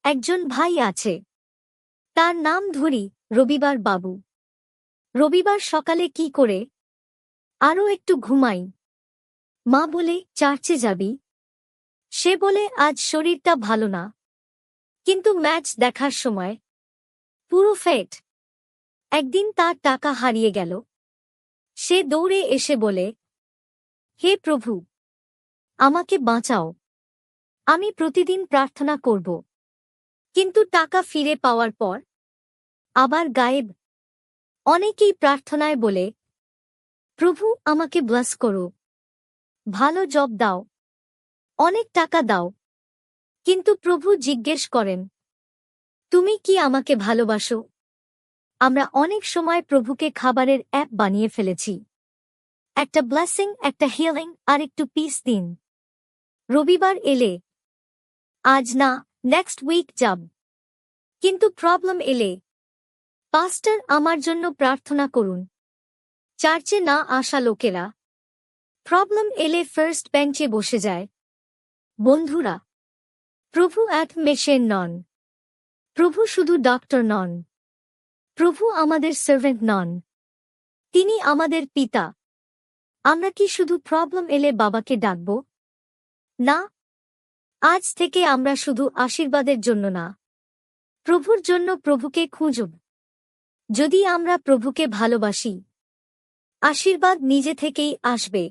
একজন ভাই আছে, তার নাম ধরি রবিবার বাবু। রবিবার সকালে কি করে? আরও একটু ঘুমাই। মা বলে, চার্চে যাবি? সে বলে, আজ শরীরটা ভালো না। কিন্তু ম্যাচ দেখার সময় পুরো ফেট। একদিন তার টাকা হারিয়ে গেল। সে দৌড়ে এসে বলে, হে প্রভু, আমাকে বাঁচাও। আমি প্রতিদিন প্রার্থনা করব, কিন্তু টাকা ফিরে পাওয়ার পর আবার গায়েব। অনেকেই প্রার্থনায় বলে, প্রভু আমাকে ব্লেস করো, ভালো জব দাও, অনেক টাকা দাও। কিন্তু প্রভু জিজ্ঞেস করেন, তুমি কি আমাকে ভালোবাসো? আমরা অনেক সময় প্রভুকে খাবারের অ্যাপ বানিয়ে ফেলেছি। একটা ব্লেসিং, একটা হিলিং আর একটু পিস দিন। রবিবার এলে, আজ না, নেক্সট উইক যাব। কিন্তু প্রবলেম এলে, পাস্টার আমার জন্য প্রার্থনা করুন। চার্চে না আসা লোকেরা প্রবলেম এলে ফার্স্ট বেঞ্চে বসে যায়। বন্ধুরা, প্রভু এক মেশিন নন। প্রভু শুধু ডক্টর নন। প্রভু আমাদের সার্ভেন্ট নন। তিনি আমাদের পিতা। আমরা কি শুধু প্রবলেম এলে বাবাকে ডাকব? না, আজ থেকে আমরা শুধু আশীর্বাদের জন্য না, প্রভুর জন্য প্রভুকে খুঁজব। যদি আমরা প্রভুকে ভালোবাসি, আশীর্বাদ নিজে থেকেই আসবে।